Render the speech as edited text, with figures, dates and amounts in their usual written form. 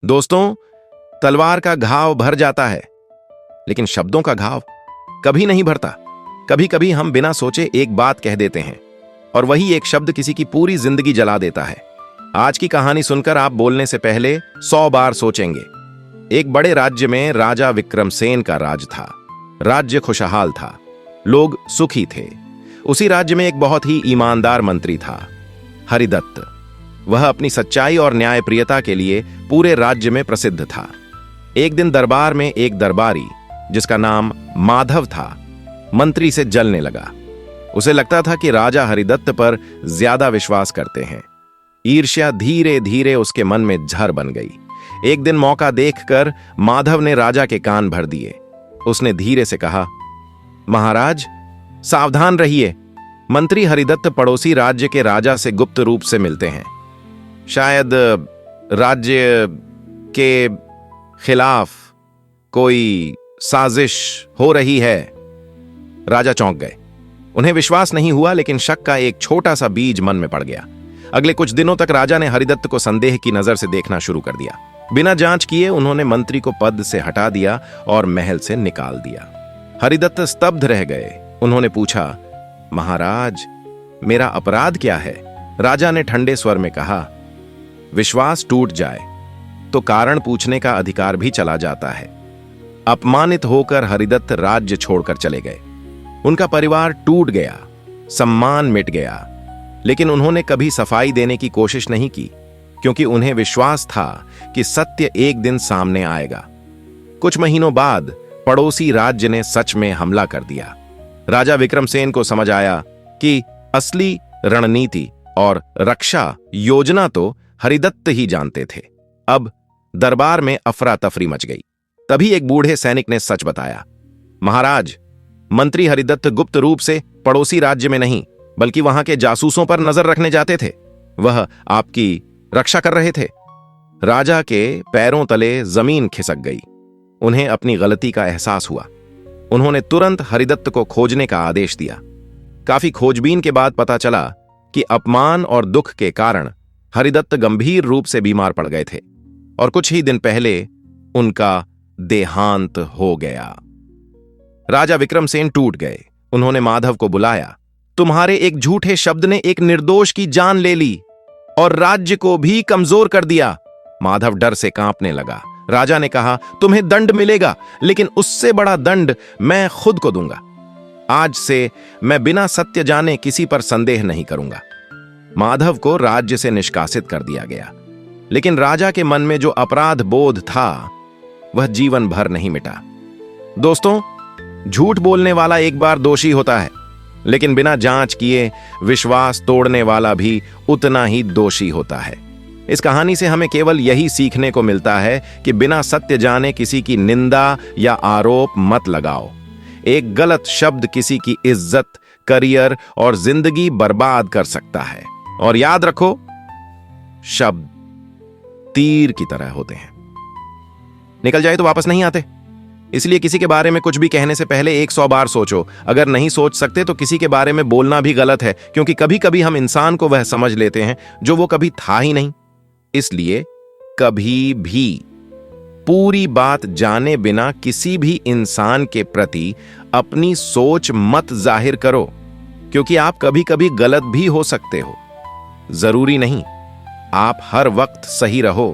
दोस्तों, तलवार का घाव भर जाता है, लेकिन शब्दों का घाव कभी नहीं भरता। कभी कभी हम बिना सोचे एक बात कह देते हैं और वही एक शब्द किसी की पूरी जिंदगी जला देता है। आज की कहानी सुनकर आप बोलने से पहले 100 बार सोचेंगे। एक बड़े राज्य में राजा विक्रमसेन का राज था। राज्य खुशहाल था, लोग सुखी थे। उसी राज्य में एक बहुत ही ईमानदार मंत्री था, हरिदत्त। वह अपनी सच्चाई और न्यायप्रियता के लिए पूरे राज्य में प्रसिद्ध था। एक दिन दरबार में एक दरबारी, जिसका नाम माधव था, मंत्री से जलने लगा। उसे लगता था कि राजा हरिदत्त पर ज्यादा विश्वास करते हैं। ईर्ष्या धीरे धीरे उसके मन में जहर बन गई। एक दिन मौका देखकर माधव ने राजा के कान भर दिए। उसने धीरे से कहा, महाराज, सावधान रहिए। मंत्री हरिदत्त पड़ोसी राज्य के राजा से गुप्त रूप से मिलते हैं। शायद राज्य के खिलाफ कोई साजिश हो रही है। राजा चौंक गए। उन्हें विश्वास नहीं हुआ, लेकिन शक का एक छोटा सा बीज मन में पड़ गया। अगले कुछ दिनों तक राजा ने हरिदत्त को संदेह की नजर से देखना शुरू कर दिया। बिना जांच किए उन्होंने मंत्री को पद से हटा दिया और महल से निकाल दिया। हरिदत्त स्तब्ध रह गए। उन्होंने पूछा, महाराज, मेरा अपराध क्या है? राजा ने ठंडे स्वर में कहा, विश्वास टूट जाए तो कारण पूछने का अधिकार भी चला जाता है। अपमानित होकर हरिदत्त राज्य छोड़कर चले गए। उनका परिवार टूट गया, सम्मान मिट गया, लेकिन उन्होंने कभी सफाई देने की कोशिश नहीं की, क्योंकि उन्हें विश्वास था कि सत्य एक दिन सामने आएगा। कुछ महीनों बाद पड़ोसी राज्य ने सच में हमला कर दिया। राजा विक्रमसेन को समझ आया कि असली रणनीति और रक्षा योजना तो हरिदत्त ही जानते थे। अब दरबार में अफरा तफरी मच गई। तभी एक बूढ़े सैनिक ने सच बताया, महाराज, मंत्री हरिदत्त गुप्त रूप से पड़ोसी राज्य में नहीं, बल्कि वहां के जासूसों पर नजर रखने जाते थे। वह आपकी रक्षा कर रहे थे। राजा के पैरों तले जमीन खिसक गई। उन्हें अपनी गलती का एहसास हुआ। उन्होंने तुरंत हरिदत्त को खोजने का आदेश दिया। काफी खोजबीन के बाद पता चला कि अपमान और दुख के कारण हरिदत्त गंभीर रूप से बीमार पड़ गए थे और कुछ ही दिन पहले उनका देहांत हो गया। राजा विक्रमसेन टूट गए। उन्होंने माधव को बुलाया। तुम्हारे एक झूठे शब्द ने एक निर्दोष की जान ले ली और राज्य को भी कमजोर कर दिया। माधव डर से कांपने लगा। राजा ने कहा, तुम्हें दंड मिलेगा, लेकिन उससे बड़ा दंड मैं खुद को दूंगा। आज से मैं बिना सत्य जाने किसी पर संदेह नहीं करूंगा। माधव को राज्य से निष्कासित कर दिया गया, लेकिन राजा के मन में जो अपराध बोध था, वह जीवन भर नहीं मिटा। दोस्तों, झूठ बोलने वाला एक बार दोषी होता है, लेकिन बिना जांच किए विश्वास तोड़ने वाला भी उतना ही दोषी होता है। इस कहानी से हमें केवल यही सीखने को मिलता है कि बिना सत्य जाने किसी की निंदा या आरोप मत लगाओ। एक गलत शब्द किसी की इज्जत, करियर और जिंदगी बर्बाद कर सकता है। और याद रखो, शब्द तीर की तरह होते हैं, निकल जाए तो वापस नहीं आते। इसलिए किसी के बारे में कुछ भी कहने से पहले 100 बार सोचो। अगर नहीं सोच सकते तो किसी के बारे में बोलना भी गलत है, क्योंकि कभी कभी हम इंसान को वह समझ लेते हैं जो वो कभी था ही नहीं। इसलिए कभी भी पूरी बात जाने बिना किसी भी इंसान के प्रति अपनी सोच मत जाहिर करो, क्योंकि आप कभी कभी गलत भी हो सकते हो। जरूरी नहीं आप हर वक्त सही रहो।